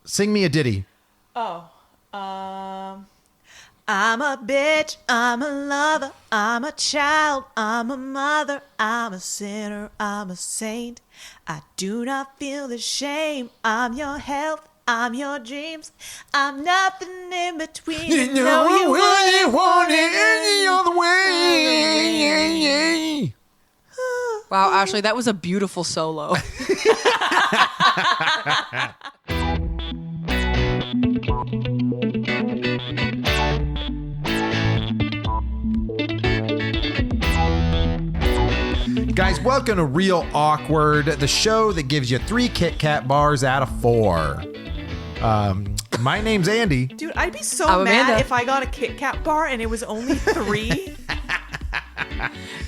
Sing me a ditty. Oh. I'm a bitch, I'm a lover, I'm a child, I'm a mother, I'm a sinner, I'm a saint. I do not feel the shame. I'm your health, I'm your dreams. I'm nothing in between. You know you wouldn't want it any other way. Wow, Ashley, that was a beautiful solo. Guys, welcome to Real Awkward, the show that gives you 3 Kit Kat bars out of 4. My name's Andy. Dude, I'd be so I'm mad Amanda. if I got a Kit Kat bar and it was only 3.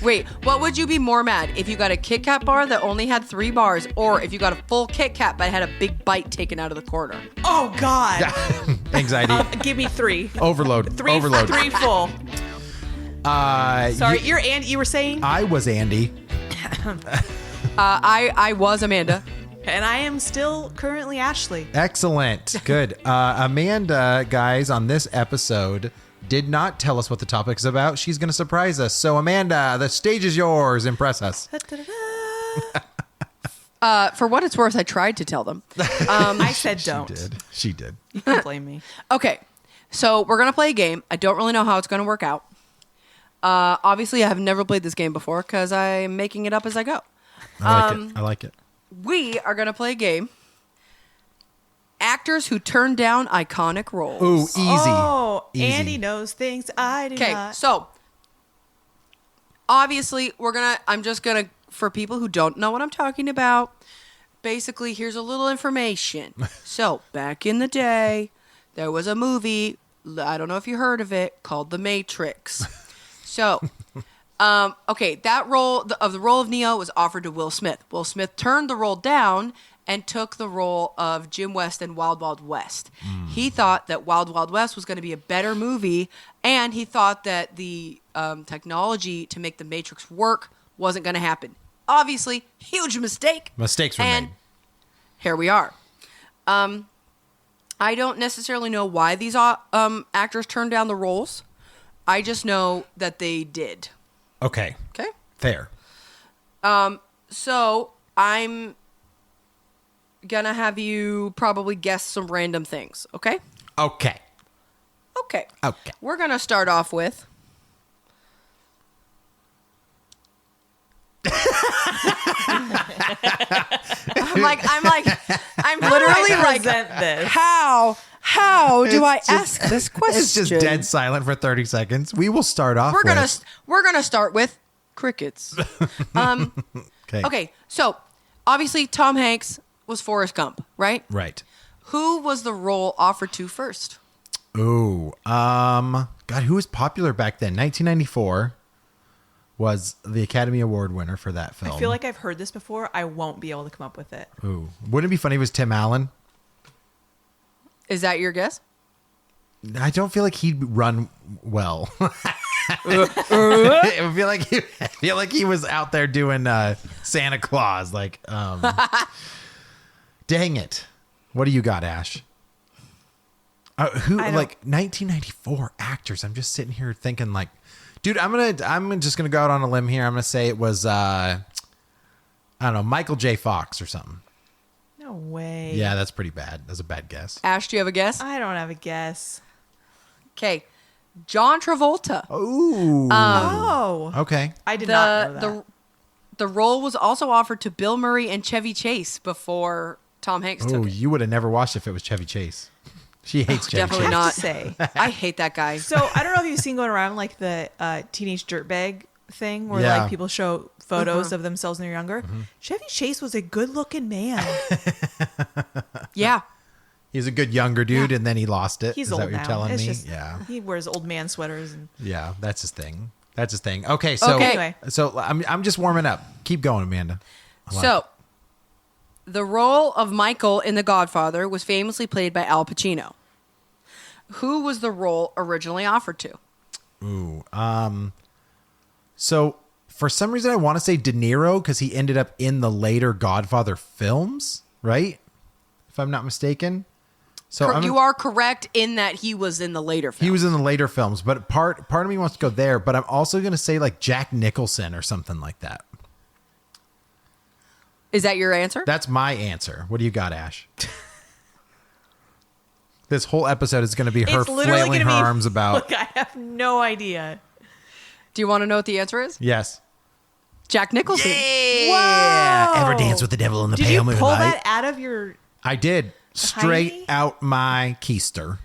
Wait, what would you be more mad? If you got a Kit Kat bar that only had 3 bars, or if you got a full Kit Kat but had a big bite taken out of the corner? Oh, God. Anxiety. Give me 3. Overload. 3 Overload. 3 full. Sorry, you're Andy. You were saying? I was Andy. I was Amanda. And I am still currently Ashley. Excellent. Good. Amanda, guys, on this episode did not tell us what the topic is about. She's going to surprise us. So, Amanda, the stage is yours. Impress us. For what it's worth, I tried to tell them. I said don't. She did. You can blame me. Okay, so we're going to play a game. I don't really know how it's going to work out. Obviously, I have never played this game before because I'm making it up as I go. I like it. We are going to play a game. Actors who turn down iconic roles. Ooh, easy. Oh, Easy. Andy knows things I do Okay, not. so obviously I'm just gonna, for people who don't know what I'm talking about, basically here's a little information. So back in the day, there was a movie, I don't know if you heard of it, called The Matrix. So, okay, that role, the role of Neo was offered to Will Smith. Will Smith turned the role down and took the role of Jim West in Wild Wild West. He thought that Wild Wild West was going to be a better movie, and he thought that the technology to make the Matrix work wasn't going to happen. Obviously, huge mistake. Mistakes were And made. here we are. I don't necessarily know why these actors turned down the roles. I just know that they did. Okay. Okay? Fair. So I'm gonna have you probably guess some random things, okay? Okay. Okay. Okay. We're gonna start off with I'm literally I like, present this. how do I It's just- ask this question? It's just dead silent for 30 seconds. We will start off We're with... gonna start with crickets. Okay, so obviously Tom Hanks was Forrest Gump, right? Right. Who was the role offered to first? Ooh. God, who was popular back then? 1994 was the Academy Award winner for that film. I feel like I've heard this before. I won't be able to come up with it. Ooh. Wouldn't it be funny if it was Tim Allen? Is that your guess? I don't feel like he'd run well. I feel like he was out there doing Santa Claus. Like, dang it! What do you got, Ash? Who I don't- like 1994 actors? I'm just sitting here thinking, like, dude, I'm just gonna go out on a limb here. I'm gonna say it was I don't know, Michael J. Fox or something. No way. Yeah, that's pretty bad. That's a bad guess. Ash, do you have a guess? I don't have a guess. Okay, John Travolta. Ooh. Oh. Okay. I did not know that. The role was also offered to Bill Murray and Chevy Chase before Tom Hanks Oh, took it. you would have never watched if it was Chevy Chase. She hates Chevy definitely Chase. not. to say. I hate that guy. So I don't know if you've seen going around like the teenage dirtbag thing where Yeah. like people show photos of themselves when they're younger. Chevy Chase was a good looking man. Yeah. He's a good younger dude, and then he lost it. He's Is old that what you're now. telling It's me? just, Yeah. He wears old man sweaters and Yeah, that's his thing. That's his thing. Okay, so Okay. Anyway. so I'm just warming up. Keep going, Amanda. I like So, it. the role of Michael in The Godfather was famously played by Al Pacino. Who was the role originally offered to? So for some reason, I want to say De Niro because he ended up in the later Godfather films, right? If I'm not mistaken. So You are correct in that he was in the later film. he was in the later films, but part of me wants to go there. But I'm also going to say like Jack Nicholson or something like that. Is that your answer? That's my answer. What do you got, Ash? This whole episode is going to be her It's literally flailing her gonna be- arms about. Look, I have no idea. Do you want to know what the answer is? Yes. Jack Nicholson. Yeah. Whoa. Ever dance with the devil in the Did pale you moonlight? pull that out of your... I did. Straight Heiny? out my keister.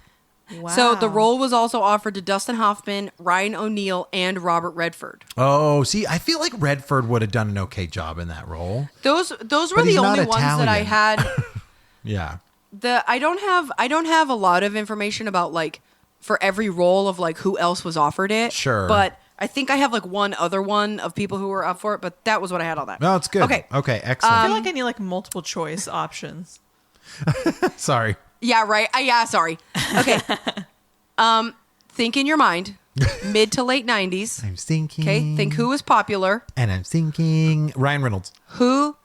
Wow. So the role was also offered to Dustin Hoffman, Ryan O'Neal, and Robert Redford. Oh, see, I feel like Redford would have done an okay job in that role. Those were But the he's not only ones that I Italian. had. Yeah. I don't have a lot of information about like for every role of like who else was offered it. Sure. But I think I have like one other one of people who were up for it, but that was what I had on that. No, it's good. Okay. Okay, I excellent. feel like I need like multiple choice options. Sorry. Yeah, right. Yeah, sorry. Okay. Think in your mind, mid to late 90s. I'm thinking. Okay, think who was popular. And I'm thinking Ryan Reynolds. Who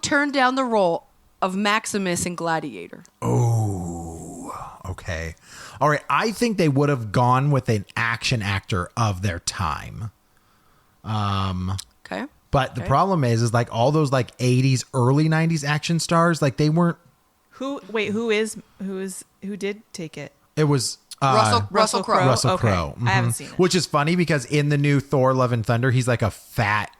turned down the role of Maximus in Gladiator? Okay. All right. I think they would have gone with an action actor of their time. Okay. But the problem is like all those like 80s, early 90s action stars, like they weren't. Who did take it? It was Russell Crowe. Russell Okay. Crowe. I haven't Mhm. seen it. Which is funny because in the new Thor: Love and Thunder, he's like a fat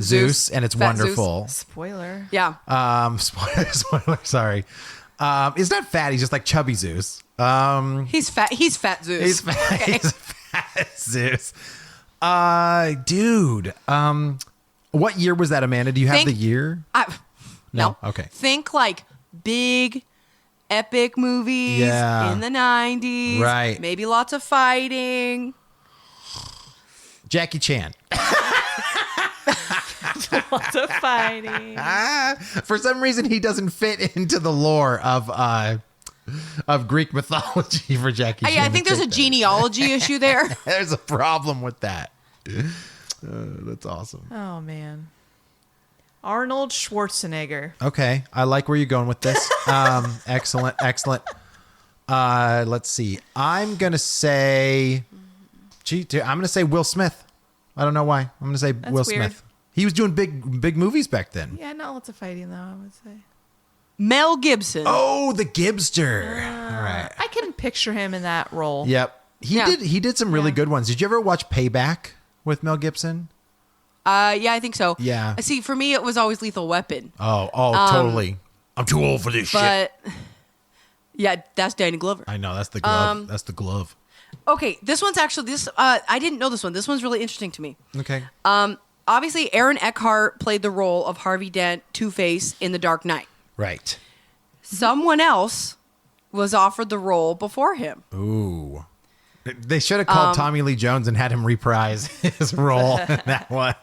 Zeus, and it's Fat Zeus. wonderful. Spoiler. Yeah. Spoiler, sorry. He's not fat. He's just like chubby Zeus. He's fat. He's Fat Zeus. He's fat. He's fat Zeus. Dude. What year was that, Amanda? Do you have Think- the year? No. Okay. Think like big, epic movies Yeah. in the 90s. Right. Maybe lots of fighting. Jackie Chan. Lots of fighting. For some reason, he doesn't fit into the lore of Greek mythology for Jackie Chan. I think there's a genealogy issue there. There's a problem with that. That's awesome. Oh man. Arnold Schwarzenegger. Okay, I like where you're going with this. Excellent. Let's see. I'm gonna say Will Smith. I don't know why. I'm gonna say Will weird. Smith. He was doing big movies back then. Yeah, not lots of fighting though, I would say. Mel Gibson. Oh, the Gibster. All right. I can picture him in that role. Yep. He did some really good ones. Did you ever watch Payback with Mel Gibson? Yeah, I think so. Yeah. See, for me, it was always Lethal Weapon. Oh, totally. I'm too old for this shit. But yeah, that's Danny Glover. I know, that's the glove. That's the glove. Okay, this one's actually I didn't know this one. This one's really interesting to me. Okay. Obviously, Aaron Eckhart played the role of Harvey Dent, Two-Face in The Dark Knight. Right. Someone else was offered the role before him. Ooh. They should have called Tommy Lee Jones and had him reprise his role in that one.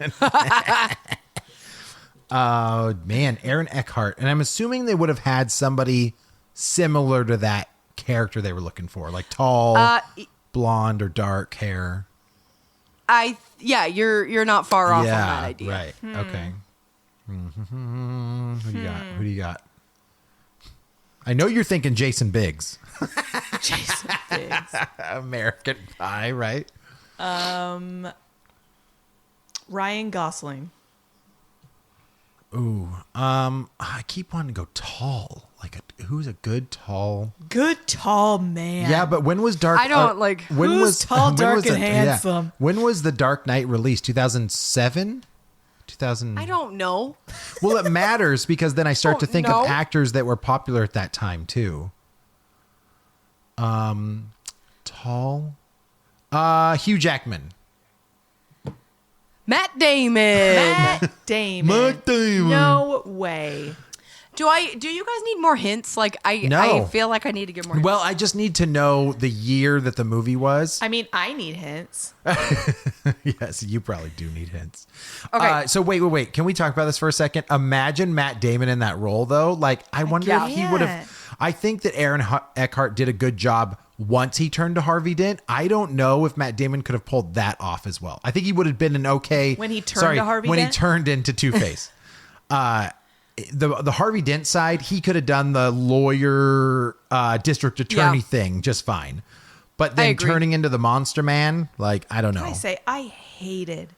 Oh, man. Aaron Eckhart. And I'm assuming they would have had somebody similar to that character they were looking for, like tall, blonde, or dark hair. You're not far off on that idea. Right. Okay. Who do you got? Who do you got? I know you're thinking Jason Biggs. Jason Biggs. American Pie, right? Ryan Gosling. Ooh. I keep wanting to go tall. Who's a good tall? Good tall man. Yeah, but when was Dark? I don't like- When Who's tall, when dark, was and it- handsome? When was the Dark Knight released? 2007. 2000. I don't know. Well, it matters because then I start to think know. of actors that were popular at that time too. Tall. Hugh Jackman. Matt Damon. Matt Damon. Matt Damon. No way. Do you guys need more hints? Like I No. feel like I need to get more hints. Well, I just need to know the year that the movie was. I mean, I need hints. Yes, you probably do need hints. Okay. So wait. Can we talk about this for a second? Imagine Matt Damon in that role, though. Like, I wonder if he would can't. have. I think that Aaron Eckhart did a good job once he turned to Harvey Dent. I don't know if Matt Damon could have pulled that off as well. I think he would have been an okay When he turned to Harvey when Dent? he turned into Two-Face. the Harvey Dent side, he could have done the lawyer, district attorney thing just fine. But then turning into the Monster Man, like, I don't know. I say I hated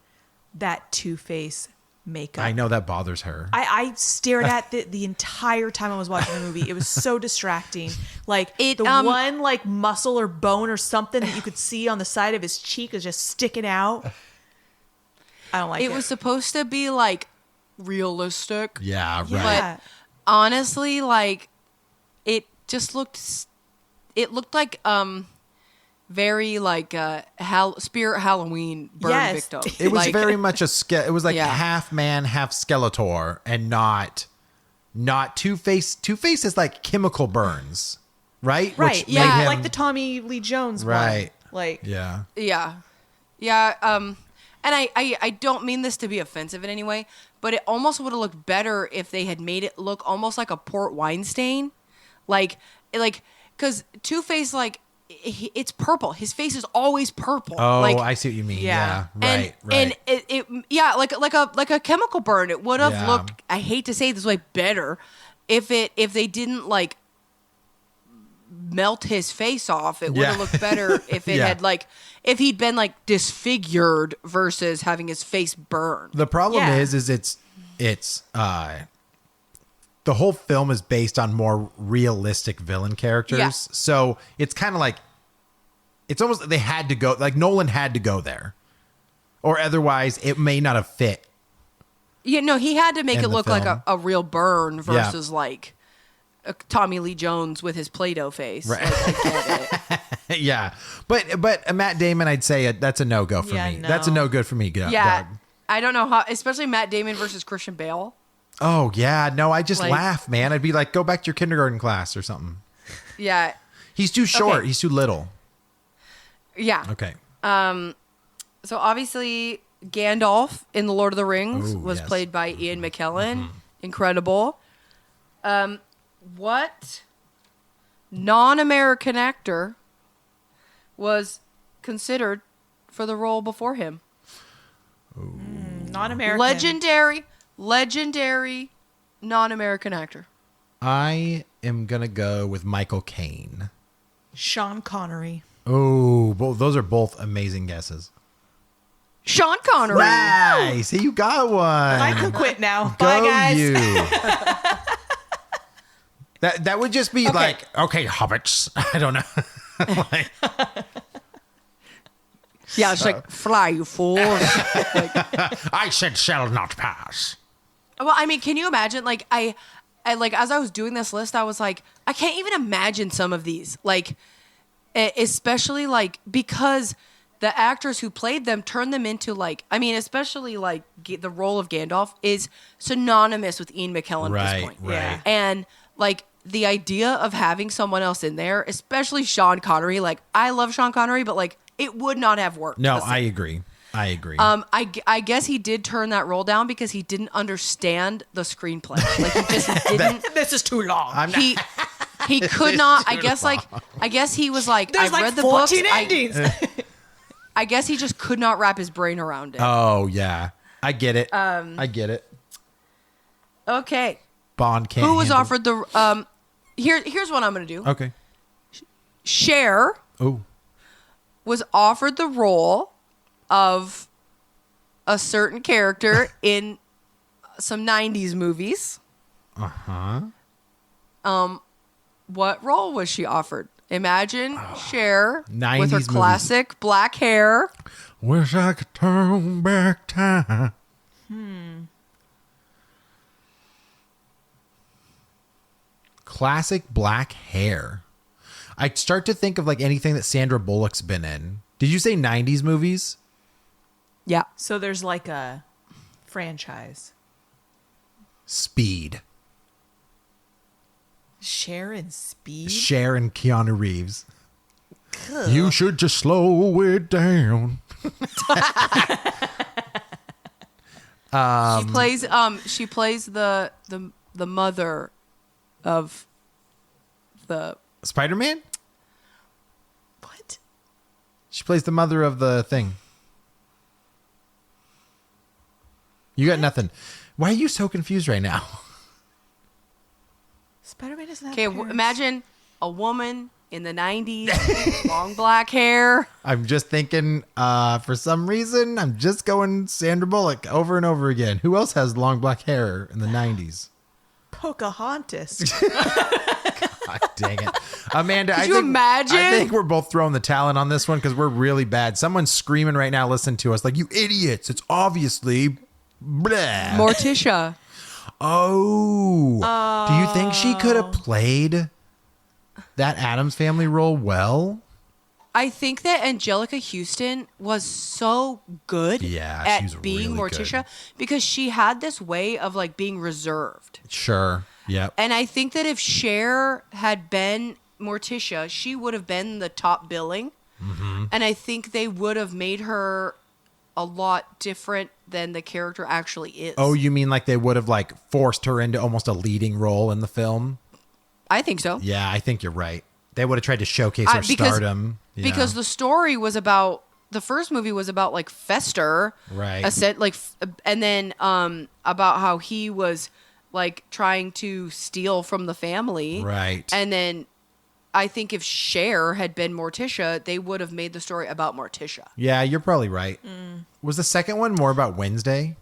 that Two-Face makeup. I know that bothers her. I stared at the entire time I was watching the movie. It was so distracting. Like the one like muscle or bone or something that you could see on the side of his cheek is just sticking out. I don't like it. It was supposed to be like realistic. Yeah, right. Yeah. But honestly, like it just looked like very like Spirit Halloween burn victim. It was like, very much it was like half man, half Skeletor, and not Two-Face. Two-Face is like chemical burns, right? Right. Which Yeah. made him- Like the Tommy Lee Jones Right. one. Like Yeah. and I don't mean this to be offensive in any way, but it almost would have looked better if they had made it look almost like a port wine stain, like because Two-Face, like it's purple. His face is always purple. Oh, like, I see what you mean. Yeah. Yeah. Right. And it like a chemical burn. It would have looked, I hate to say it this way, better if they didn't like melt his face off. It would have looked better if it had like if he'd been like disfigured versus having his face burned. The problem is it's the whole film is based on more realistic villain characters. Yeah. So it's kind of like, it's almost, they had to go, like Nolan had to go there, or otherwise it may not have fit. Yeah, no, he had to make In it the look like film. a real burn versus like a Tommy Lee Jones with his Play-Doh face. Right. Like, I get it. Yeah. But Matt Damon, I'd say that's a no-go for me. no. That's a no-good for me. Yeah. Doug. I don't know how, especially Matt Damon versus Christian Bale. Oh yeah. No, I just Like- laugh, man. I'd be like, go back to your kindergarten class or something. Yeah. He's too short. Okay. He's too little. Yeah. Okay. So obviously Gandalf in The Lord of the Rings Ooh, was yes. played by Ian McKellen. Incredible. What non-American actor was considered for the role before him? non-American. Legendary non-American actor. I am going to go with Michael Caine. Sean Connery. Oh, those are both amazing guesses. Sean Connery. Nice. Hey, you got one. I could quit now. Go Bye, guys. you. That would just be like, okay, hobbits. I don't know. Like, Yeah, it's like, fly, you fools. I said shall not pass. Well, I mean, can you imagine? Like, I like as I was doing this list, I was like, I can't even imagine some of these. Like, especially like because the actors who played them turned them into like, I mean, especially like the role of Gandalf is synonymous with Ian McKellen at this point. Right. Yeah. And like the idea of having someone else in there, especially Sean Connery. Like, I love Sean Connery, but like it would not have worked. No, the same. I agree. I guess he did turn that role down because he didn't understand the screenplay. Like he just didn't. This is too long. He could not. I guess he was like, There's I like read the 14 books. endings. I guess he just could not wrap his brain around it. Oh, yeah. I get it. I get it. Okay, Bond can't who was handle- offered the Here's what I'm gonna do. Okay. Cher Oh. was offered the role of a certain character in some 90s movies. What role was she offered? Imagine Cher 90s with her movies. classic black hair. Wish I could turn back time. Classic black hair. I start to think of like anything that Sandra Bullock's been in. Did you say 90s movies? Yeah. So there's like a franchise. Speed. Sharon Speed. Cher and Keanu Reeves. You should just slow it down. She plays the mother of the Spider-Man? What? She plays the mother of the thing. You got nothing. Why are you so confused right now? Spider-Man doesn't have Okay, parents. imagine a woman in the 90s, long black hair. I'm just thinking, for some reason, I'm just going Sandra Bullock over and over again. Who else has long black hair in the 90s? Pocahontas. God dang it. Amanda, Could you imagine? I think we're both throwing the talent on this one because we're really bad. Someone's screaming right now, listen to us, like, you idiots. It's obviously blah. Morticia. Oh. Do you think she could have played that Addams Family role well? I think that Angelica Houston was so good Yeah, she was at being really Morticia good. because she had this way of like being reserved. Sure. Yep. And I think that if Cher had been Morticia, she would have been the top billing. Mm-hmm. And I think they would have made her a lot different than the character actually is. Oh, you mean like they would have like forced her into almost a leading role in the film? I think so. Yeah, I think you're right. They would have tried to showcase her Because- stardom. Yeah. Because the story was about the first movie was about like Fester, Right. And then about how he was like trying to steal from the family, Right. And then I think if Cher had been Morticia, they would have made the story about Morticia. Yeah, you're probably right. Was the second one more about Wednesday?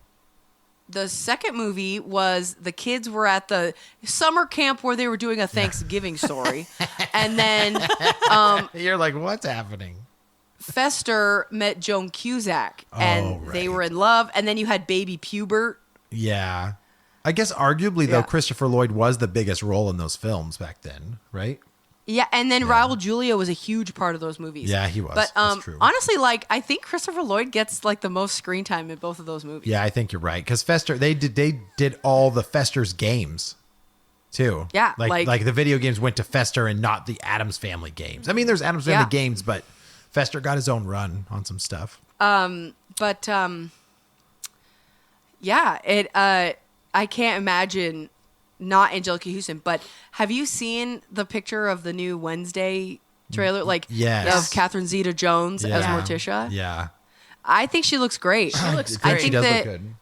The second movie was the kids were at the summer camp where they were doing a Thanksgiving story, and then You're like, what's happening? Fester met Joan Cusack, and they right. were in love. And then you had baby Pubert. Yeah. I guess arguably, though, Yeah. Christopher Lloyd was the biggest role in those films back then, right? Yeah, and then Raul Julia was a huge part of those movies. Yeah, he was. But That's true. honestly, like I think Christopher Lloyd gets like the most screen time in both of those movies. Yeah, I think you're right. Because Fester, they did all the Fester's games, too. Yeah, like the video games went to Fester and not the Addams Family games. I mean, there's Addams Family Yeah. games, but Fester got his own run on some stuff. But yeah, it. I can't imagine not Angelica Houston. But have you seen the picture of the new Wednesday trailer? Like, Yes. of Catherine Zeta-Jones as Yeah. Morticia. Yeah. I think she looks great. She looks I great. think she does look good.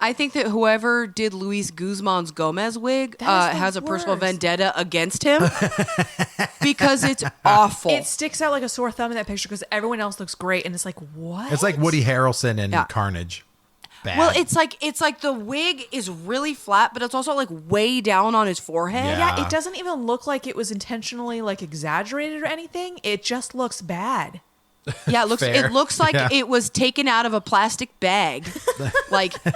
I think that whoever did Luis Guzman's Gomez wig That is the has a personal worst. vendetta against him because it's awful. It sticks out like a sore thumb in that picture because everyone else looks great, and it's like, what? It's like Woody Harrelson in Yeah. Carnage. Bad. well, it's like the wig is really flat, but it's also like way down on his forehead. Yeah. Yeah, it doesn't even look like it was intentionally like exaggerated or anything. It just looks bad. Yeah, it Fair. looks like Yeah. it was taken out of a plastic bag. Like We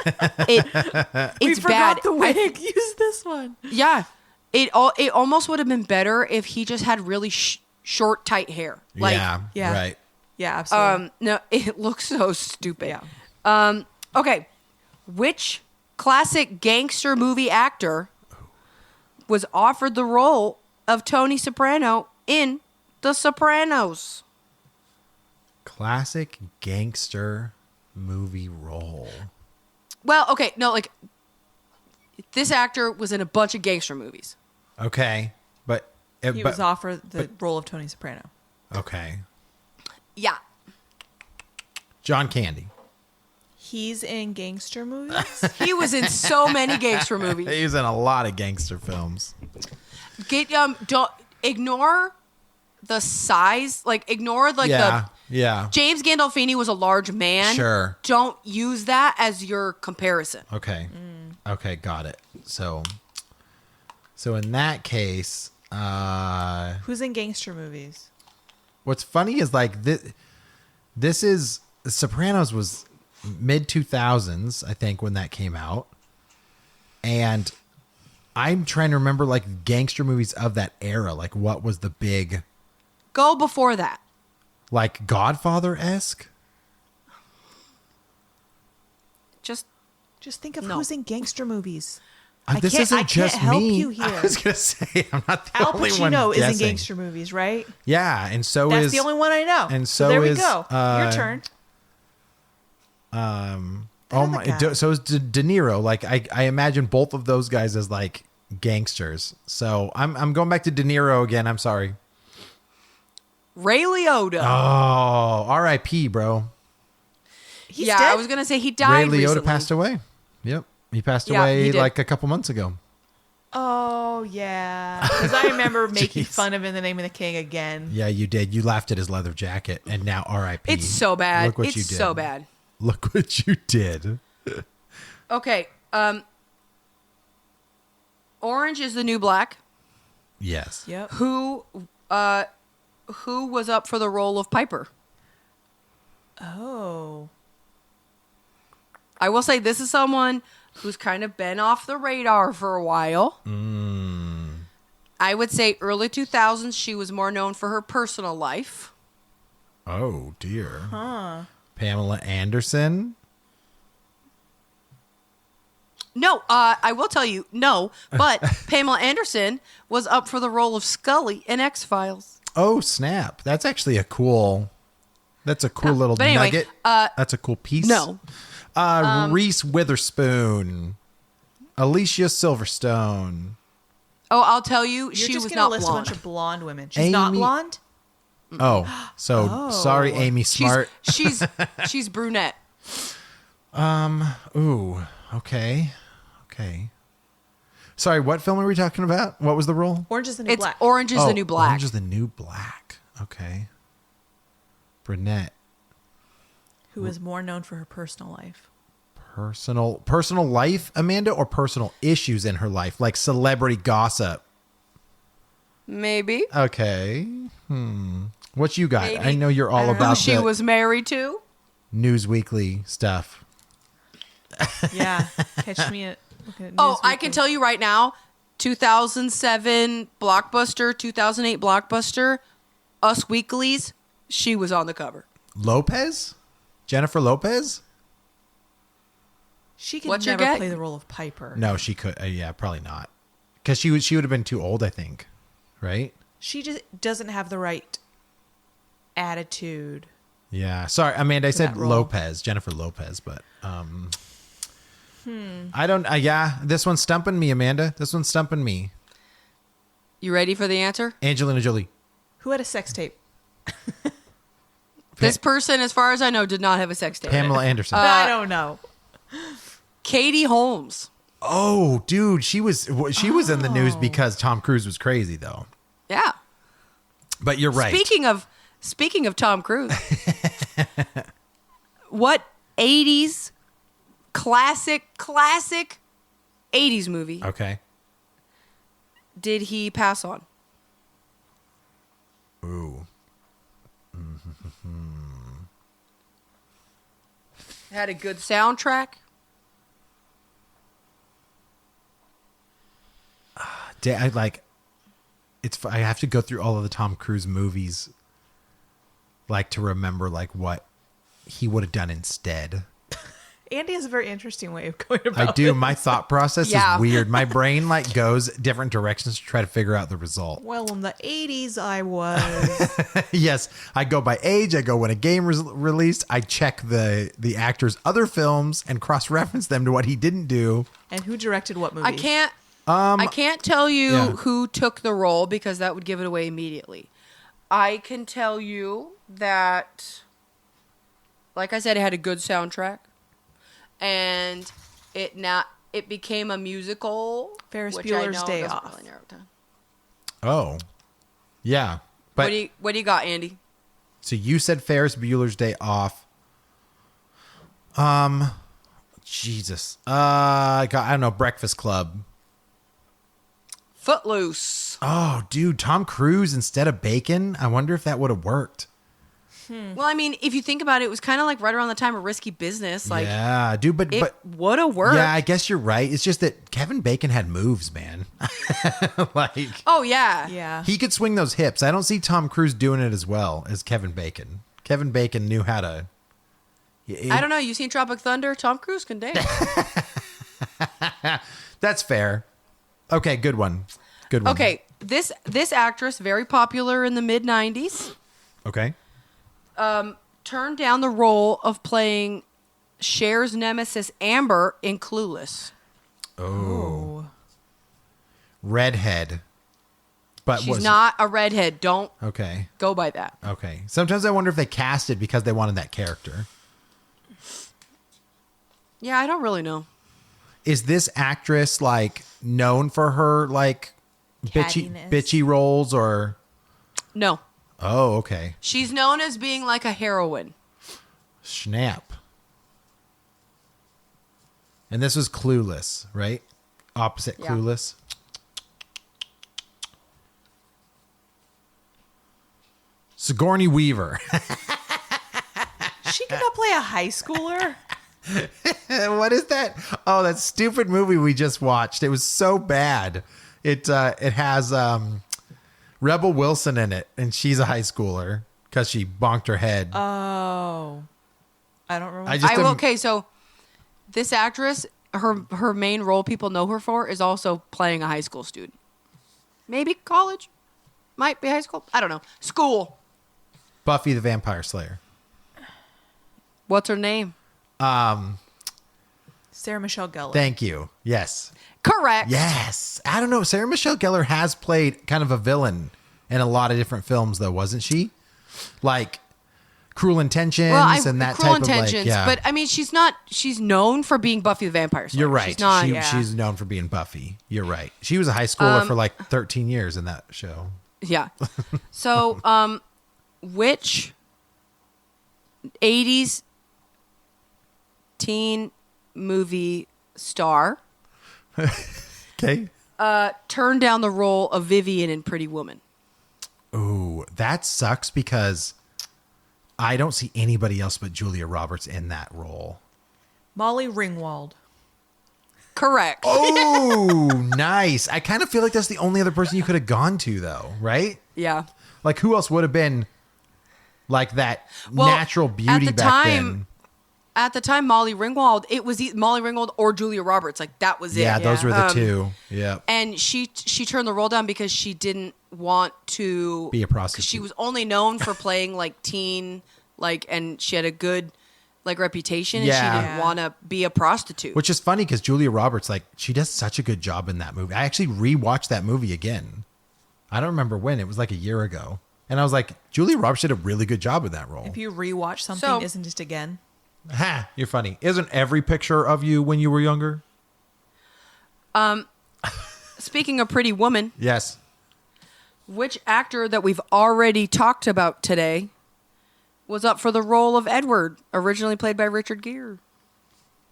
it's forgot bad. the wig. Use this one. Yeah, it almost would have been better if he just had really short, tight hair. Like, yeah. Right. Yeah, absolutely. no, it looks so stupid. Yeah. Okay, which classic gangster movie actor was offered the role of Tony Soprano in The Sopranos? Classic gangster movie role. Well, okay, no, like this actor was in a bunch of gangster movies. Okay. But He was offered the role of Tony Soprano. Okay. Yeah. John Candy. He's in gangster movies. He was in so many gangster movies. He's in a lot of gangster films. Don't ignore the size, like ignore like Yeah. the Yeah. James Gandolfini was a large man. Sure. Don't use that as your comparison. Okay. Okay, got it. So in that case, Who's in gangster movies? what's funny is like this is Sopranos was mid 2000s, I think, when that came out. And I'm trying to remember like gangster movies of that era. Like what was the big, Go before that. like Godfather-esque? Just Just think of No. who's in gangster movies. This can't- isn't I can't just help me. you here. I was gonna say I'm not the Al only one Pacino is in guessing. gangster movies, right? Yeah, and so That's is the only one I know. and so there is, we go. Your turn. oh other my, guy. so is De Niro. Like I imagine both of those guys as like gangsters. So I'm going back to De Niro again. I'm sorry. Ray Liotta. Oh, R.I.P. bro. He's yeah, dead? I was gonna say he Ray died Liotta recently. passed away. Yep, he passed Yeah, away he did. like a couple months ago. Oh, yeah. Because I remember making Jeez. fun of In the Name of the King again. Yeah, you did. You laughed at his leather jacket, and now R.I.P. It's so bad. Look what It's you did. so bad. Look what you did. Okay. Orange is the New Black. Yes. Yep. Who was up for the role of Piper? Oh. I will say this is someone who's kind of been off the radar for a while. I would say early 2000s, she was more known for her personal life. Oh dear. Pamela Anderson. No, I will tell you, no, but Pamela Anderson was up for the role of Scully in X-Files. Oh snap! That's actually a cool. That's a cool little but anyway, nugget. That's a cool piece. No. Reese Witherspoon, Alicia Silverstone. Oh, I'll tell you, You're she just was going to not list blonde. a bunch of blonde women. She's not Amy- blonde? Oh, so sorry, Amy Smart. She's brunette. Ooh, okay. Sorry, what film are we talking about? What was the role? Orange is the New It's Black. Orange is the New Black. Orange is the New Black. Okay. Brunette. Who is more known for her personal life. Personal life, Amanda, or personal issues in her life, like celebrity gossip. Maybe. Okay. What you got? Maybe. I know you're all Who about she the was married to. News Weekly stuff. Yeah. Catch me at... Oh, I can tell you right now, 2007 Blockbuster, 2008 Blockbuster, Us Weeklies, she was on the cover. Lopez? Jennifer Lopez? She could What's your never get? play the role of Piper. No, she could. Yeah, probably not. Because she would have been too old, I think. Right? She just doesn't have the right attitude. Yeah. Sorry, Amanda. I said that role. Lopez, Jennifer Lopez, but I don't. Yeah, this one's stumping me, Amanda. This one's stumping me. You ready for the answer? Angelina Jolie. Who had a sex tape? This person, as far as I know, did not have a sex tape. Pamela Anderson. I don't know. Katie Holmes. Oh, dude, she was in the news because Tom Cruise was crazy, though. Yeah. But you're right. Speaking of Tom Cruise, what 80s classic 80s movie Okay. did he pass on? Ooh. Had a good soundtrack. I have to go through all of the Tom Cruise movies, like to remember like what he would have done instead. Andy has a very interesting way of going about I do. it. My thought process Yeah. is weird. My brain like goes different directions to try to figure out the result. Well, in the 80s, I was. Yes, I go by age. I go when a game was released. I check the actor's other films and cross-reference them to what he didn't do. And who directed what movie? I can't tell you yeah. who took the role because that would give it away immediately. I can tell you that, like I said, it had a good soundtrack, and it became a musical. Ferris which I Bueller's know Day doesn't Off. really narrow it down. Oh, yeah. But What do you got, Andy? so you said Ferris Bueller's Day Off. Jesus. I don't know. Breakfast Club. Footloose. Oh, dude, Tom Cruise instead of Bacon. I wonder if that would have worked. Well, I mean, if you think about it, it was kind of like right around the time of Risky Business. Like, yeah, dude, but it would have worked. yeah, I guess you're right. It's just that Kevin Bacon had moves, man. Like, Oh, yeah. Yeah. he could swing those hips. I don't see Tom Cruise doing it as well as Kevin Bacon. Kevin Bacon knew how to. I don't know. You seen Tropic Thunder? Tom Cruise can dance. That's fair. Okay, good one. Good one. Okay, this actress, very popular in the mid-'90s, Okay. turned down the role of playing Cher's nemesis Amber in Clueless. Oh. Redhead. But She's not a redhead. Don't Okay. go by that. Okay. Sometimes I wonder if they cast it because they wanted that character. Yeah, I don't really know. Is this actress like known for her like Cattiness. bitchy roles or? No. Oh, okay. She's known as being like a heroine. Snap. And this was Clueless, right? Opposite Yeah. Clueless. Sigourney Weaver. She cannot play a high schooler. What is that? Oh, that stupid movie we just watched. It was so bad. It has Rebel Wilson in it, and she's a high schooler because she bonked her head. Oh, I don't remember. I just am- Okay, so this actress, her main role people know her for is also playing a high school student. Maybe college. Might be high school. I don't know. School. Buffy the Vampire Slayer. What's her name? Sarah Michelle Gellar. Thank you. Yes. Correct. Yes. I don't know. Sarah Michelle Gellar has played kind of a villain in a lot of different films, though, wasn't she? Like Cruel Intentions and that Cruel type Intentions, of like, yeah. but I mean, she's known for being Buffy the Vampire Slayer. You're right. She's not. She's known for being Buffy. You're right. She was a high schooler for like 13 years in that show. Yeah. So, which 80s teen movie star Okay. turned down the role of Vivian in Pretty Woman? Ooh, that sucks because I don't see anybody else but Julia Roberts in that role. Molly Ringwald. Correct. Oh, nice. I kind of feel like that's the only other person you could have gone to, though, right? Yeah. Like, who else would have been like that Well, natural beauty at the back time, then? At the time, Molly Ringwald, it was Molly Ringwald or Julia Roberts. Like, that was it. Yeah, those were the Um, two. Yeah. And she turned the role down because she didn't want to Be a prostitute. 'cause she was only known for playing like teen, like, and she had a good like reputation, and Yeah. she didn't want to be a prostitute. Which is funny because Julia Roberts, like, she does such a good job in that movie. I actually rewatched that movie again. I don't remember when. It was like a year ago. And I was like, Julia Roberts did a really good job in that role. If you rewatch something, So- isn't just again. Ha! You're funny. Isn't every picture of you when you were younger? Speaking of Pretty Woman, Yes. which actor that we've already talked about today was up for the role of Edward, originally played by Richard Gere?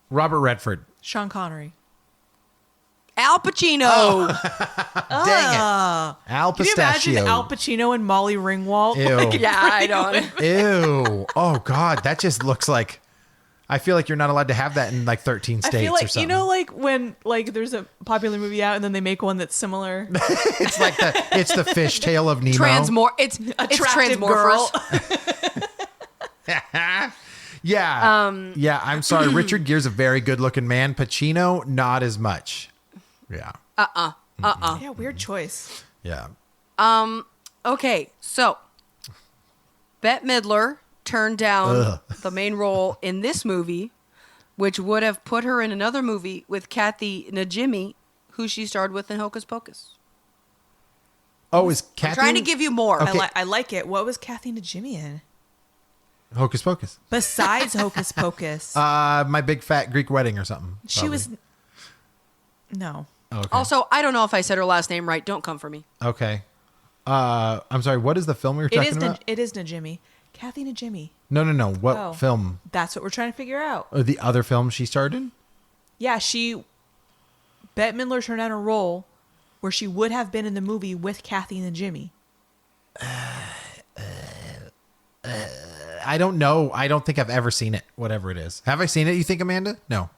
Robert Redford. Sean Connery. Al Pacino. Dang it. Al Can you imagine Pistachio. Al Pacino and Molly Ringwald? Ew. Yeah, I don't. Ew. Oh, God. That just looks like... I feel like you're not allowed to have that in like 13 I states feel or like, something. you know, like when like there's a popular movie out and then they make one that's similar. It's like it's the fishtail of Nemo. It's Attractive girl. Transmorphers. Yeah. Yeah, I'm sorry. Richard Gere's a very good looking man. Pacino, not as much. Yeah. Yeah, weird choice. Yeah. Okay, so Bette Midler turned down the main role in this movie, which would have put her in another movie with Kathy Najimy, who she starred with in Hocus Pocus. Oh, is Kathy... I'm trying to give you more. Okay. I like it. What was Kathy Najimy in? Hocus Pocus. Besides Hocus Pocus. My Big Fat Greek Wedding or something. She probably. was... No. Okay. Also, I don't know if I said her last name right. Don't come for me. Okay. I'm sorry. What is the film we were talking about? It is Najimy. Kathy Najimy. No. What Oh. film? That's what we're trying to figure out. Or the other film she starred in? Yeah, Bette Midler turned down a role where she would have been in the movie with Kathy Najimy. I don't know. I don't think I've ever seen it, whatever it is. Have I seen it, you think, Amanda? No.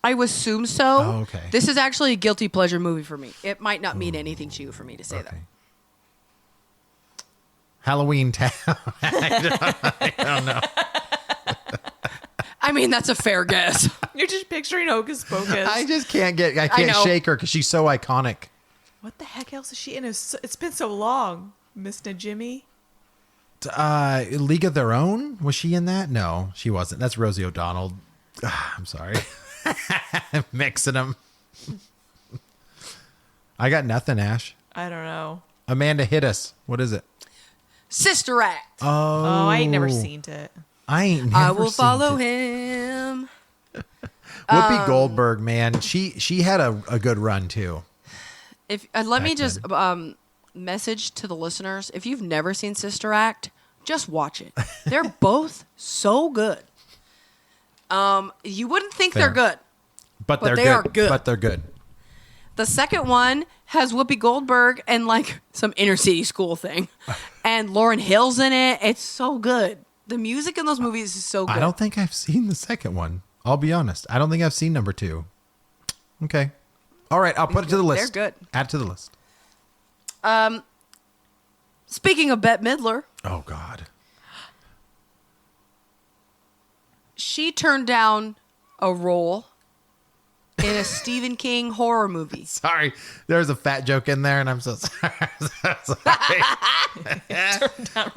I would assume so. Oh, okay. This is actually a guilty pleasure movie for me. It might not mean anything to you for me to say that. Okay. Halloween Town. I don't know. I mean, that's a fair guess. You're just picturing Hocus Pocus. I just can't I can't know. shake her because she's so iconic. What the heck else is she in? It's been so long. Miss Najimy? League of Their Own? Was she in that? No, she wasn't. That's Rosie O'Donnell. I'm sorry. I'm mixing them. I got nothing, Ash. I don't know. Amanda, hit us. What is it? Sister Act. Oh, I ain't never seen it. I ain't never I will seen follow it. him. Whoopi Goldberg, man, she had a good run too. If let me Back just message to the listeners: if you've never seen Sister Act, just watch it. They're both so good. You wouldn't think Fair. they're good. But But they're they good. are good. But they're good. The second one has Whoopi Goldberg and like some inner city school thing, and Lauryn Hill's in it. It's so good. The music in those movies is so good. I don't think I've seen the second one. I'll be honest. I don't think I've seen number 2. Okay. All right. I'll put it to the list. They're good. Add to the list. Speaking of Bette Midler, Oh God. she turned down a role in a Stephen King horror movie. Sorry, there was a fat joke in there, and I'm so sorry.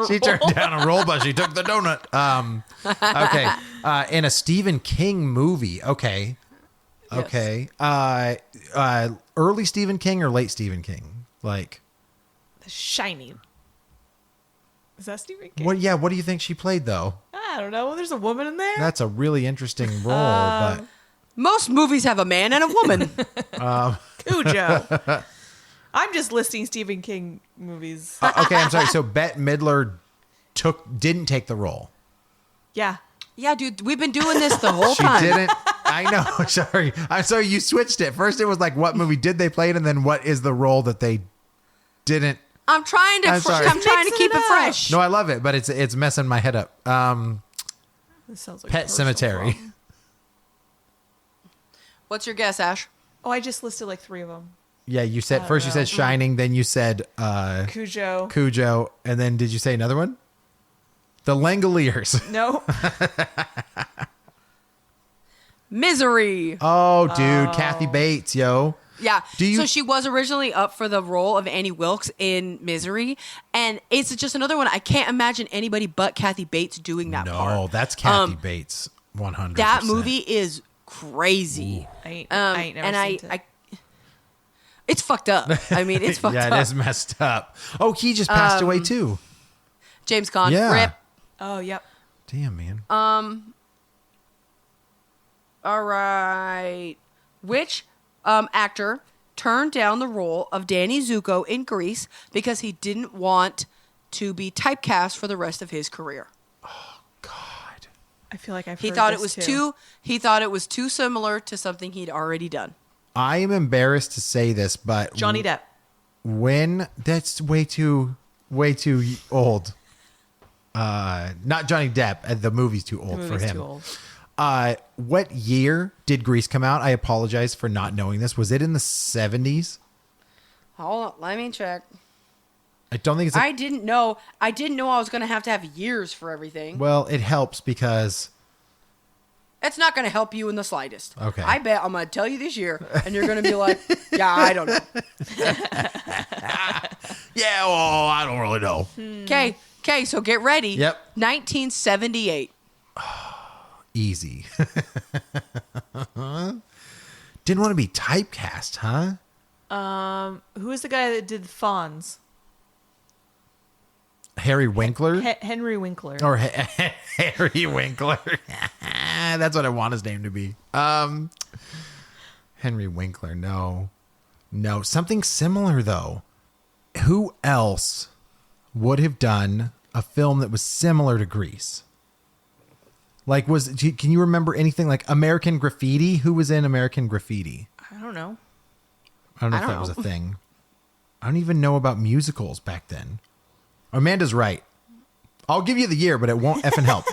She turned down a roll, but she took the donut. Okay. In a Stephen King movie. Okay. Yes. Okay. Early Stephen King or late Stephen King? Like, The Shining. Is that Stephen King? what? Yeah. What do you think she played though? I don't know. There's a woman in there. That's a really interesting role, but Most movies have a man and a woman. Cujo. I'm just listing Stephen King movies. okay. I'm sorry. So Bette Midler didn't take the role. Yeah. Yeah, dude, we've been doing this the whole She time. didn't. I know. Sorry. I'm sorry. You switched it. First, it was like, what movie did they play it, and then what is the role that they didn't? I'm trying to. I'm sorry. I'm trying to Mixing keep it it up. fresh. No, I love it, but it's messing my head up. This sounds like a Pet personal Cemetery. problem. What's your guess, Ash? Oh, I just listed like 3 of them. Yeah, you said first. You said Shining, then you said Cujo. Cujo, and then did you say another one? The Langoliers. No. Misery. Oh, dude, Kathy Bates, yo. Yeah. Do you- So she was originally up for the role of Annie Wilkes in Misery, and it's just another one. I can't imagine anybody but Kathy Bates doing that No, part. that's Kathy Bates. 100. That movie is crazy. I ain't never and seen it. it's fucked up. I mean, it's fucked yeah, up. it is messed up. Oh, he just passed away too. James Caan. Yeah. Rip. Oh, yep. Damn, man. All right. Which actor turned down the role of Danny Zuko in Grease because he didn't want to be typecast for the rest of his career? God. I feel like I've He heard thought it this was too. He thought it was too similar to something he'd already done. I am embarrassed to say this, but Johnny Depp. when that's way too old. Not Johnny Depp. The movie's too old The for movie's him. too old. What year did Grease come out? I apologize for not knowing this. Was it in the 70s? Hold on, let me check. I don't think it's. I didn't know I was going to have years for everything. Well, it helps because It's not going to help you in the slightest. Okay. I bet I'm going to tell you this year, and you're going to be like, yeah, I don't know. yeah, well, I don't really know. Okay, so get ready. Yep. 1978. Easy. Didn't want to be typecast, huh? Who was the guy that did Fonz? Harry Winkler Henry Winkler. or Harry Winkler. That's what I want his name to be. Henry Winkler. No, something similar though. Who else would have done a film that was similar to Grease? Like, can you remember anything like American Graffiti? Who was in American Graffiti? I don't know. I don't know I if don't that was a know. thing. I don't even know about musicals back then. Amanda's right. I'll give you the year, but it won't effing help.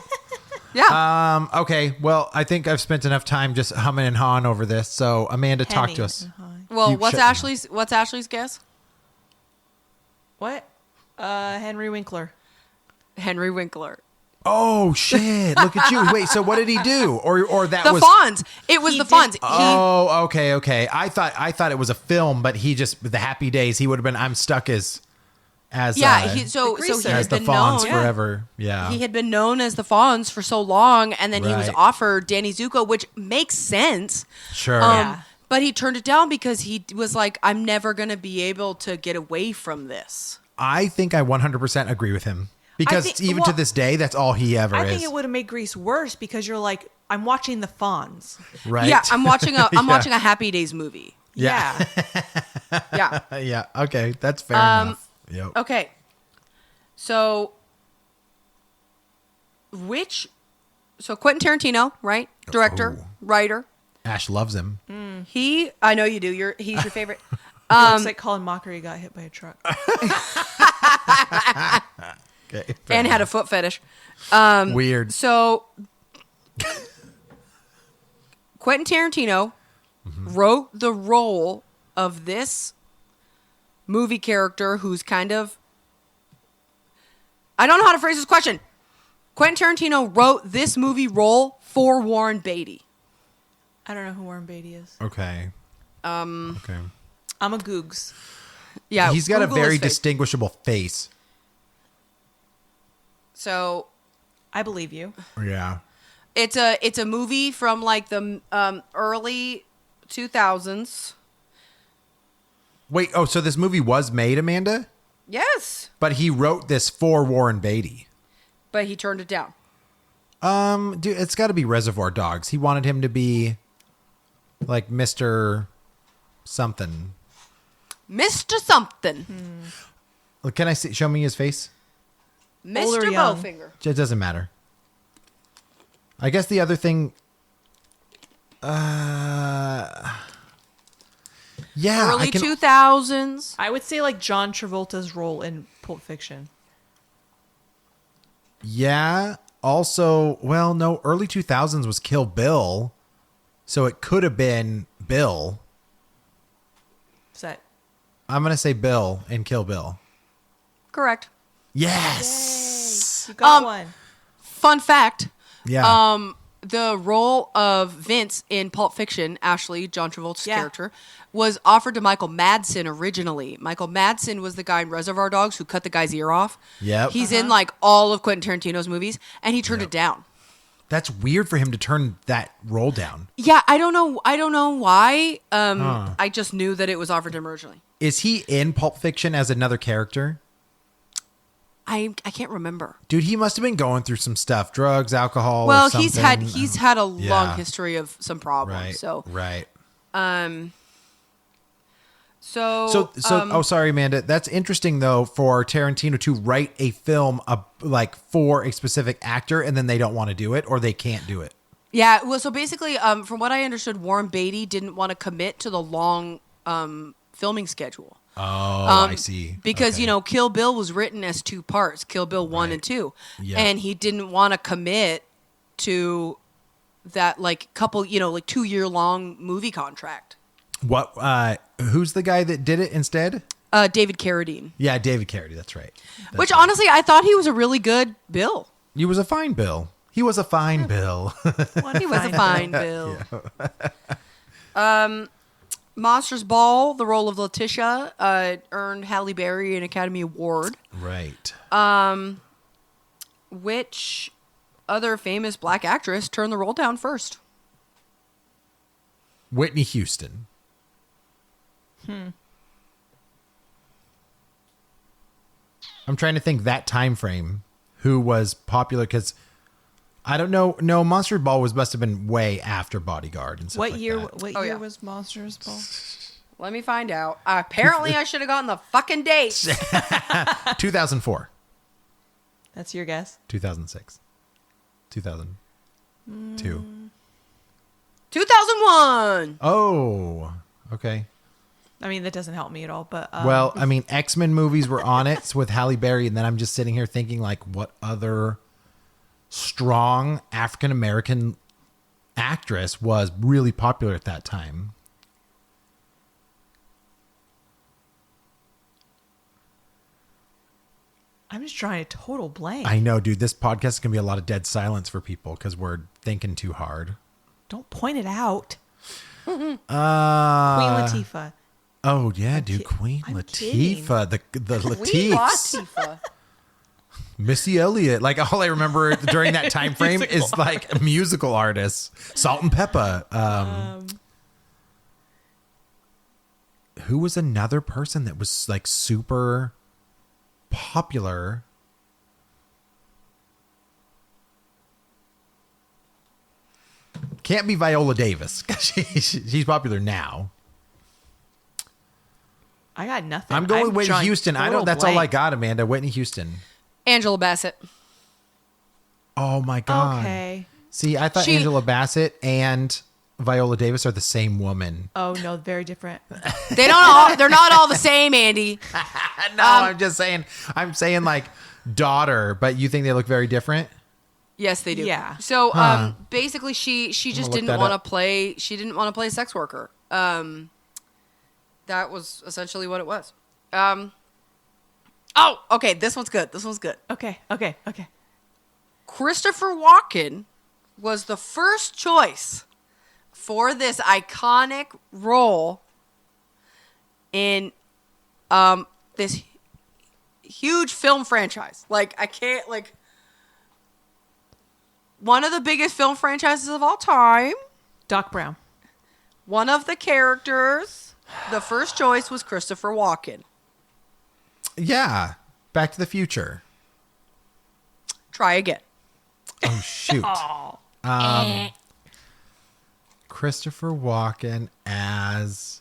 Yeah. Okay, well, I think I've spent enough time just humming and hawing over this. So, Amanda, talk Henny. to us. well, you what's shut- Ashley's guess? What? Henry Winkler. Henry Winkler. Oh shit! Look at you. Wait, so what did he do? Or that The was Fonz. It was He the did- Fonz. Oh, okay. I thought it was a film, but he just the Happy Days. He would have been I'm stuck as Yeah, he The Greaser. he as had the been Fonz known. forever. Yeah. He had been known as the Fonz for so long, and then he was Right. offered Danny Zuko, which makes sense. Sure. Yeah. But he turned it down because he was like, I'm never going to be able to get away from this. I think I 100% agree with him because think- even well, to this day, that's all he ever I is. think it would have made Grease worse because you're like, I'm watching the Fonz. Right. Yeah, I'm watching a Yeah. watching a Happy Days movie. Yeah. Yeah. Yeah. Okay. That's fair enough. Yep. Okay. So Quentin Tarantino, right? Director, Oh. writer. Ash loves him. I know you do. He's your favorite. It looks like Colin Mockery got hit by a truck. Okay. And had a foot fetish. Weird. So Quentin Tarantino wrote the role of this movie character who's kind of, I don't know how to phrase this question. Quentin Tarantino wrote this movie role for Warren Beatty. I don't know who Warren Beatty is. Okay. Okay. I'm a Googs. Yeah, He's got Google a very his face. distinguishable face. So I believe you. Yeah. it's a movie from like the early 2000s. Wait. Oh, so this movie was made, Amanda? Yes, But he wrote this for Warren Beatty. but he turned it down. Dude, it's got to be Reservoir Dogs. He wanted him to be like Mr. Something. Mr. Something. Can I see? Show me his face. Old or Mr. young? Bowfinger. It doesn't matter. I guess the other thing. Yeah. Early I can, 2000s. I would say like John Travolta's role in Pulp Fiction. yeah. Also, well, no, early 2000s was Kill Bill. So it could have been Bill. Is that I'm going to say Bill in Kill Bill. Correct. Yes. you got one? Fun fact. Yeah. The role of Vince in Pulp Fiction, Ashley, John Travolta's Yeah. character, was offered to Michael Madsen originally. Michael Madsen was the guy in Reservoir Dogs who cut the guy's ear off. Yep. He's in like all of Quentin Tarantino's movies, and he turned it down. That's weird for him to turn that role down. Yeah, I don't know why. I just knew that it was offered to him originally. Is he in Pulp Fiction as another character? I can't remember. Dude, he must have been going through some stuff, drugs, alcohol. Well, or something. he's had a Yeah. long history of some problems. right. So right. so Oh, sorry, Amanda. That's interesting though for Tarantino to write a film like for a specific actor, and then they don't want to do it or they can't do it. yeah. Well, so basically, from what I understood, Warren Beatty didn't want to commit to the long filming schedule. Oh, I see. Because, Okay. Kill Bill was written as two parts, Kill Bill 1 and 2. Yeah. And he didn't want to commit to that, like, couple, like 2-year long movie contract. What? Who's the guy that did it instead? David Carradine. Yeah, David Carradine. That's right. Which, honestly, I thought he was a really good Bill. He was a fine Bill. He was a fine Bill. He was a fine Bill. Monsters Ball, the role of Letitia, earned Halle Berry an Academy Award. Right. Which other famous black actress turned the role down first? Whitney Houston. I'm trying to think that time frame. Who was popular? Because I don't know. No, Monster Ball must have been way after Bodyguard and stuff. What like year? that. What Oh, year yeah. was Monsters Ball? Let me find out. Apparently, I should have gotten the fucking date. 2004, That's your guess. 2006, 2002. 2001. Oh, okay. I mean, that doesn't help me at all. But Well, I mean, X-Men movies were on it with Halle Berry, and then I'm just sitting here thinking, like, what other strong African American actress was really popular at that time? I'm just drawing a total blank. I know, dude. This podcast is gonna be a lot of dead silence for people because we're thinking too hard. Don't point it out. Queen Uh, Latifah. Oh yeah, dude. Queen I'm Latifah, the Queen Latifs, Latifah. Missy Elliott. Like all I remember during that time frame is like musical artists, Salt and Pepper. Who was another person that was like super popular? Can't be Viola Davis. 'Cause she's popular now. I got nothing. I'm going with Whitney drawing Houston. I total don't. That's all I blank. got, Amanda. Whitney Houston. Angela Bassett. Oh my God. Okay. See, I thought She- Angela Bassett and Viola Davis are the same woman. Oh no, very different. They're not all the same, Andy. No, I'm just saying. I'm saying like daughter, but you think they look very different? Yes, they do. Yeah. So Huh. basically, she just look didn't that want to up. play. She didn't want to play a sex worker. That was essentially what it was. Oh, okay. This one's good. This one's good. Okay. Christopher Walken was the first choice for this iconic role in this huge film franchise. Like, I can't, like, one of the biggest film franchises of all time. Doc Brown. One of the characters, the first choice was Christopher Walken. Yeah. Back to the Future. Try again. Oh shoot. Christopher Walken as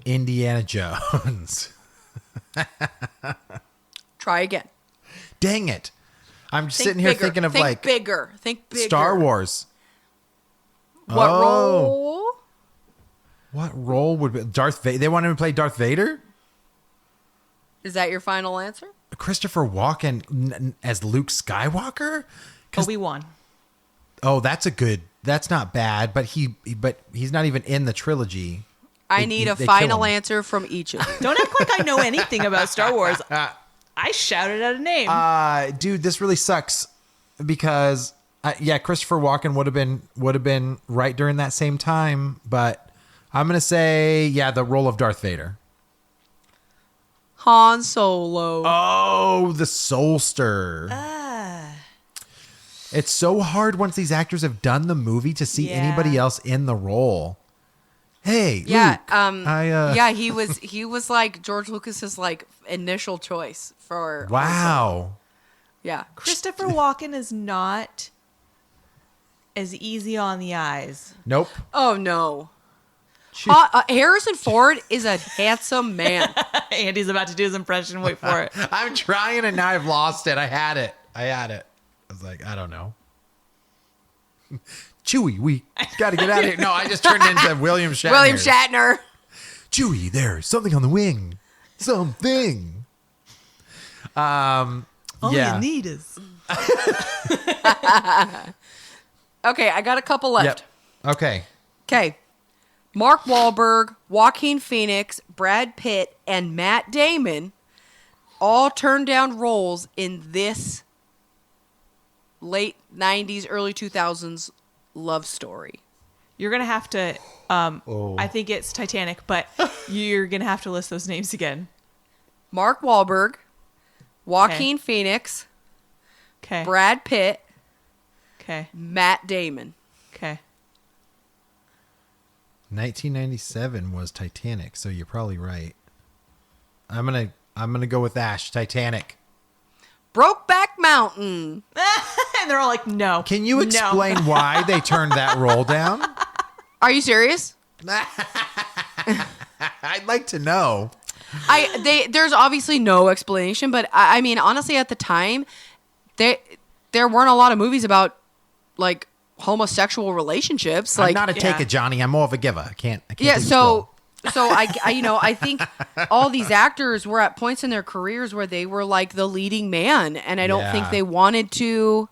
Indiana Jones. Try again. Dang it. I'm Think sitting here bigger. thinking of Think like bigger. Think bigger. Star Wars. What Oh. role? What role would be Darth Vader? They want him to play Darth Vader? Is that your final answer? Christopher Walken as Luke Skywalker? 'Cause- Obi-Wan. Oh, that's not bad, but he's not even in the trilogy. I need a they kill final him. answer from each of you. Don't act like I know anything about Star Wars. I shouted out a name. Dude, this really sucks because Christopher Walken would have been right during that same time, but I'm gonna say the role of Darth Vader. Han Solo. Oh, the Soulster. It's so hard once these actors have done the movie to see Yeah. anybody else in the role. Hey, Yeah, Luke, he was like George Lucas's like initial choice for wow. Yeah. Christopher Walken is not as easy on the eyes. Nope. Oh no. Shoot. Harrison Ford is a handsome man. Andy's about to do his impression. Wait for it. I'm trying and now I've lost it. I had it. I was like, I don't know. Chewie, we got to get out of here. No, I just turned into William Shatner. William Shatner. Chewie, there's something on the wing. Something. All Yeah. you need is. Okay, I got a couple left. Yep. Okay. Okay. Mark Wahlberg, Joaquin Phoenix, Brad Pitt, and Matt Damon all turned down roles in this late 90s, early 2000s love story. You're going to have to, I think it's Titanic, but you're going to have to list those names again. Mark Wahlberg, Joaquin Phoenix, Okay. Brad Pitt, Okay. Matt Damon. Okay. 1997 was Titanic, so you're probably right. I'm gonna go with Ash. Titanic. Brokeback Mountain. And they're all like, no. Can you No. explain why they turned that role down? Are you serious? I'd like to know. There's obviously no explanation, but I mean, honestly, at the time, there weren't a lot of movies about like homosexual relationships. Like, I'm not a take it, Johnny. I'm more of a giver. I can't yeah. take this So role. I think all these actors were at points in their careers where they were like the leading man, and I don't think Yeah. they wanted to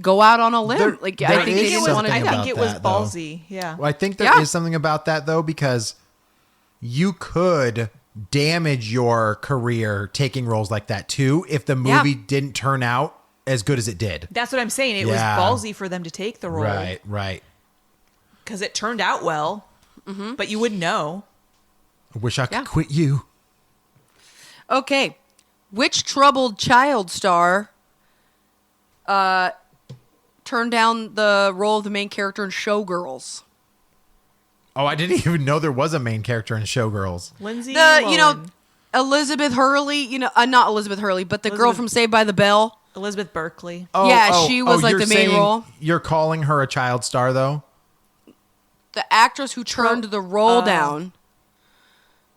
go out on a limb. There- like there I think is they didn't want to something do I that. think about it was that, though. ballsy. Yeah. Well, I think there is Yeah. something about that though, because you could damage your career taking roles like that too if the Yeah. movie didn't turn out as good as it did. That's what I'm saying. It Yeah. was ballsy for them to take the role. Right. Because it turned out well, but you wouldn't know. I wish I could Yeah. quit you. Okay, which troubled child star turned down the role of the main character in Showgirls? Oh, I didn't even know there was a main character in Showgirls. Lindsay Lohan. Elizabeth Hurley, not Elizabeth Hurley, but the girl Elizabeth- from Saved by the Bell. Elizabeth Berkley. Yeah, she was, like, you're the main saying role. You're calling her a child star, though? The actress who turned the role down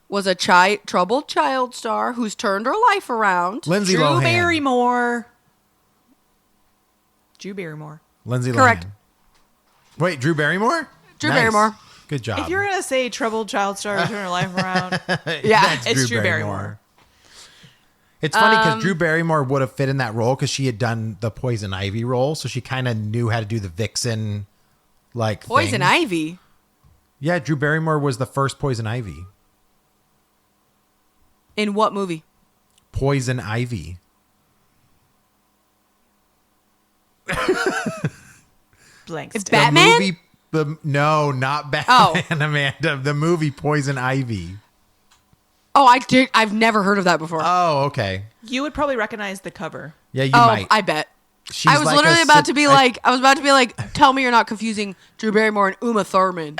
was a troubled child star who's turned her life around. Lindsay Drew Lohan. Barrymore. Drew Barrymore. Lindsay Correct. Lohan. Wait, Drew Barrymore? Drew Nice. Barrymore. Good job. If you're gonna say troubled child star turn her life around, Yeah, it's Drew Barrymore. It's funny because Drew Barrymore would have fit in that role because she had done the Poison Ivy role, so she kind of knew how to do the vixen, like Poison thing. Ivy. Yeah, Drew Barrymore was the first Poison Ivy. In what movie? Poison Ivy. Blank. It's stare. Batman? No, not Batman, Oh. Amanda. The movie Poison Ivy. Oh, I did. I've never heard of that before. Oh, okay. You would probably recognize the cover. Yeah, you oh, might. I bet. She's I was like literally a about sit- to be like, tell me you're not confusing Drew Barrymore and Uma Thurman.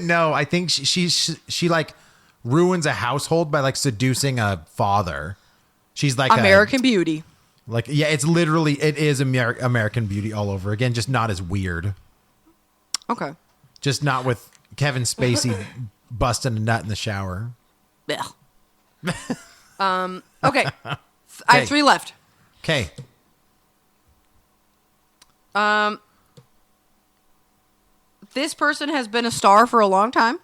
No, I think she like ruins a household by like seducing a father. She's like American Beauty. yeah, it is American Beauty all over again, just not as weird. Okay. Just not with Kevin Spacey busting a nut in the shower. Ugh. Okay. I have 3 left. Okay. This person has been a star for a long time.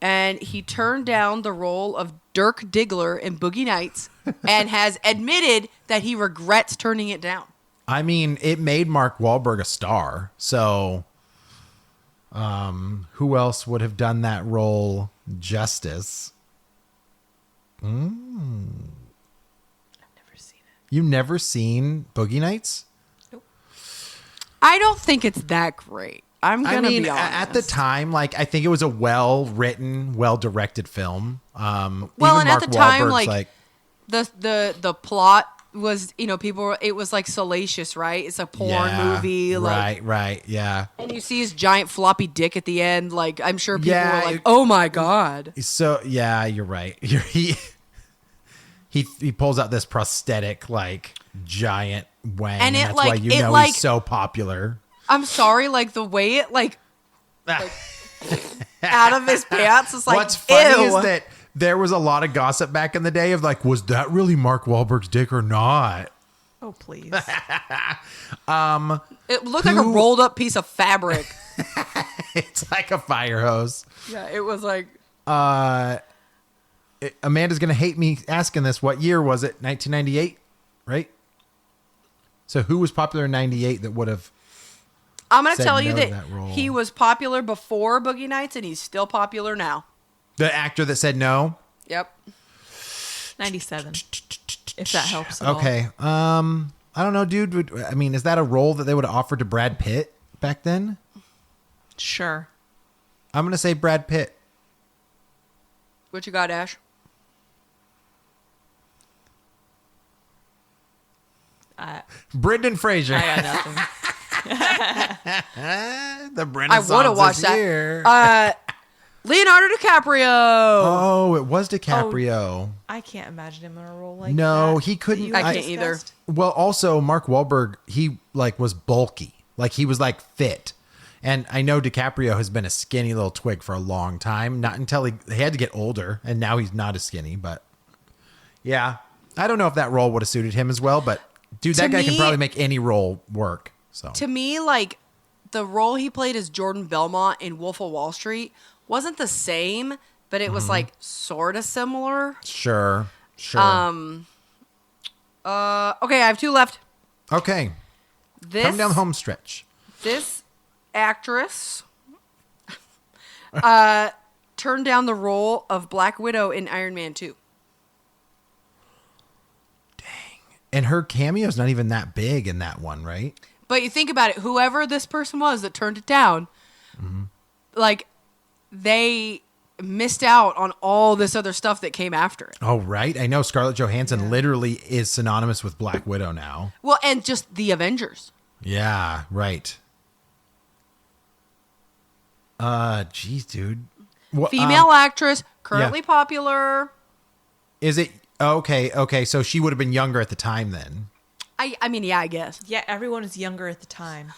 And he turned down the role of Dirk Diggler in Boogie Nights and has admitted that he regrets turning it down. I mean, it made Mark Wahlberg a star. So, who else would have done that role justice? I've never seen it. You never seen Boogie Nights? I don't think it's that great. I'm I going to mean, be honest. at the time, like I think it was a well-written, well-directed film. Well, even and at Mark the time, Wahlberg's like the plot was, it was like salacious, right? It's a porn yeah, movie, like, right, yeah. and you see his giant floppy dick at the end. Like, I'm sure people Yeah, were like, it- "Oh my god!" So yeah, you're right. He pulls out this prosthetic like giant wang, And it, that's like- why you it, know like- he's so popular. I'm sorry, like the way it out of his pants is like, What's funny ew. is that there was a lot of gossip back in the day of like, was that really Mark Wahlberg's dick or not? Oh please. It looked like a rolled up piece of fabric. It's like a fire hose. Yeah, it was like Amanda's gonna hate me asking this. What year was it? 1998, right? So who was popular in 98 that would have? I'm going to said tell you no to that, that role. he was popular before Boogie Nights and he's still popular now. The actor that said no. Yep. 97. If that helps. At all. Okay. I don't know, dude. I mean, is that a role that they would have offered to Brad Pitt back then? Sure. I'm gonna say Brad Pitt. What you got, Ash? Brendan Fraser. I got nothing. The I Renaissance would have watched is that. here. Leonardo DiCaprio. Oh, it was DiCaprio. I can't imagine him in a role like No, that. he couldn't- that you I had can't either. discussed. Well, also Mark Wahlberg, he like was bulky, like he was like fit, and I know DiCaprio has been a skinny little twig for a long time. Not until he had to get older, and now he's not as skinny. But yeah, I don't know if that role would have suited him as well. But dude, that To guy can me- probably make any role work. So To me, like, the role he played as Jordan Belmont in Wolf of Wall Street wasn't the same, but it was Mm-hmm. like sort of similar. sure. Okay, I have 2 left. Okay, This come down the home stretch. this actress turned down the role of Black Widow in Iron Man 2. And her cameo's not even that big in that one, right? But you think about it, whoever this person was that turned it down, like, they missed out on all this other stuff that came after it. Oh, right. I know Scarlett Johansson literally is synonymous with Black Widow now. Well, and just the Avengers. Yeah, right. Geez, dude. Well, Female actress, currently popular. is it okay? Okay, so she would have been younger at the time then. I mean, yeah, I guess. Yeah, everyone was younger at the time.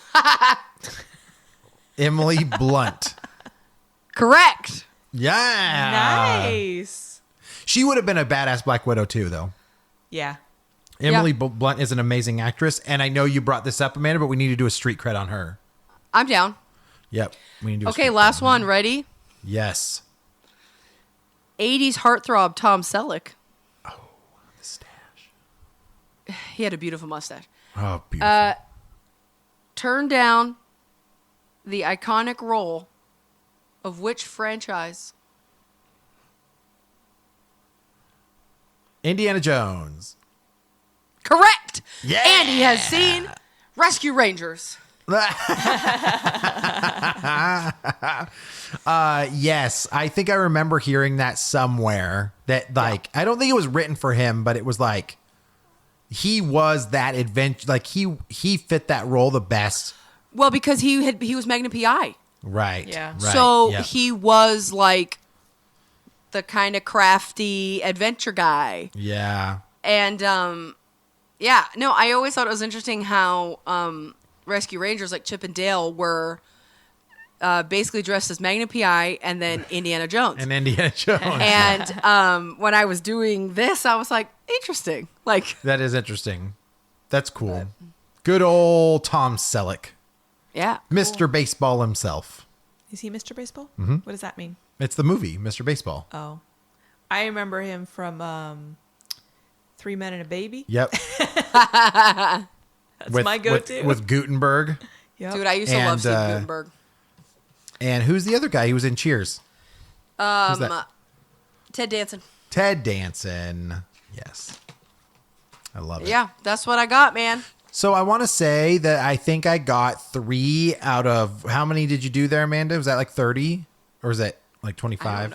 Emily Blunt. Correct. Yeah. Nice. She would have been a badass Black Widow too, though. Yeah. Emily Blunt is an amazing actress, and I know you brought this up, Amanda, but we need to do a street cred on her. I'm down. Yep. We need to do a Okay, street cred last on one. her. Ready? Yes. 80s heartthrob Tom Selleck. The stash. He had a beautiful mustache. Oh, beautiful. Turned down the iconic role of which franchise? Indiana Jones. Correct. Yeah. And he has seen Rescue Rangers. Yes, I think I remember hearing that somewhere. That like I don't think it was written for him, but it was like he was that adventure. Like he fit that role the best. Well, because he was Magnum PI. Right. Yeah. Right. So yeah. he was like the kind of crafty adventure guy. Yeah. And yeah, no, I always thought it was interesting how Rescue Rangers like Chip and Dale were basically dressed as Magnum PI and then Indiana Jones. And Indiana Jones. And when I was doing this, I was like, interesting. Like, That is interesting. That's cool. Good old Tom Selleck, yeah. Mr. Baseball himself. Is he Mr. Baseball? Mm-hmm. What does that mean? It's the movie, Mr. Baseball. Oh. I remember him from 3 Men and a Baby. Yep. That's my go-to. With Gutenberg. Yep. Dude, I used to love And, Steve Gutenberg. And who's the other guy? He was in Cheers. Who's that? Ted Danson. Ted Danson. Yes. I love it. Yeah, that's what I got, man. So I want to say that I think I got 3 out of, how many did you do there, Amanda? Was that like 30? Or was that like 25?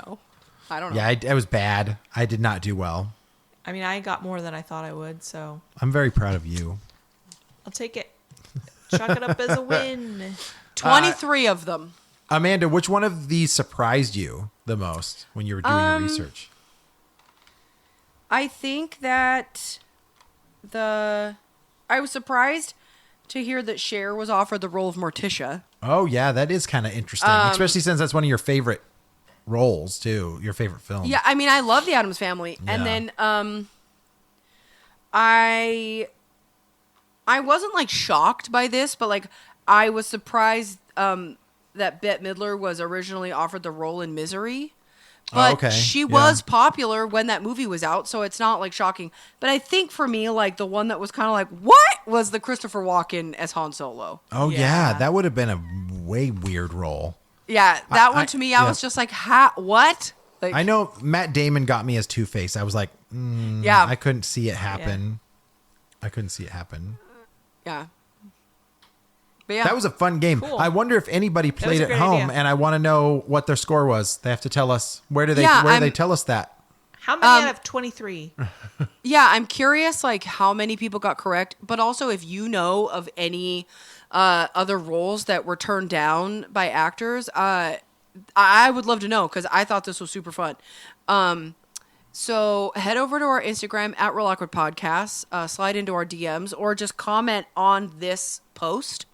I don't know. Yeah, I was bad. I did not do well. I mean, I got more than I thought I would, so I'm very proud of you. I'll take it. Chalk it up as a win. 23 of them. Amanda, which one of these surprised you the most when you were doing your research? I think that I was surprised to hear that Cher was offered the role of Morticia. Oh, yeah, that is kind of interesting, especially since that's one of your favorite roles, too, your favorite film. Yeah, I mean, I love the Addams Family. Yeah. And then I wasn't like shocked by this, but like I was surprised that Bette Midler was originally offered the role in Misery. But okay. she Yeah. was popular when that movie was out, so it's not like shocking. But I think for me, like the one that was kind of like, what was the Christopher Walken as Han Solo? Oh, yeah, Yeah. that would have been a way weird role. Yeah, that one I- to me, I yeah. was just like, what? Like, I know Matt Damon got me as Two-Face. I was like, yeah, I couldn't see it happen. I couldn't see it happen. yeah. But yeah, That was a fun game. Cool. I wonder if anybody was played a at great home, idea. and I want to know what their score was. They have to tell us. Where do they Yeah, they tell us that? How many out of 23? Yeah, I'm curious, like how many people got correct, but also if you know of any other roles that were turned down by actors, I would love to know because I thought this was super fun. So head over to our Instagram at Real Awkward Podcasts, slide into our DMs, or just comment on this post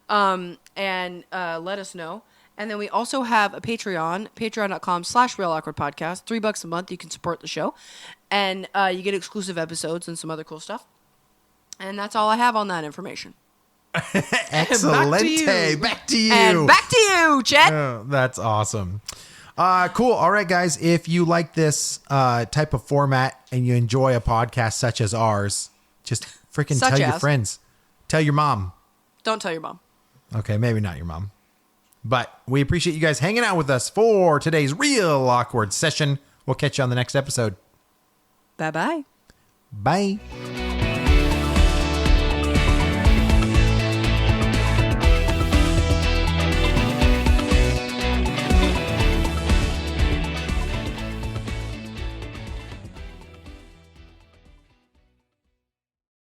and let us know. And then we also have a Patreon, patreon.com/Real Awkward Podcast. $3 a month. You can support the show. And you get exclusive episodes and some other cool stuff. And that's all I have on that information. Excelente. Back to you. And back to you, Chet. Oh, that's awesome. Cool. All right, guys. If you like this type of format and you enjoy a podcast such as ours, just freaking Such tell your as? friends. Tell your mom. Don't tell your mom. Okay, maybe not your mom. But we appreciate you guys hanging out with us for today's Real Awkward session. We'll catch you on the next episode. Bye-bye. Bye.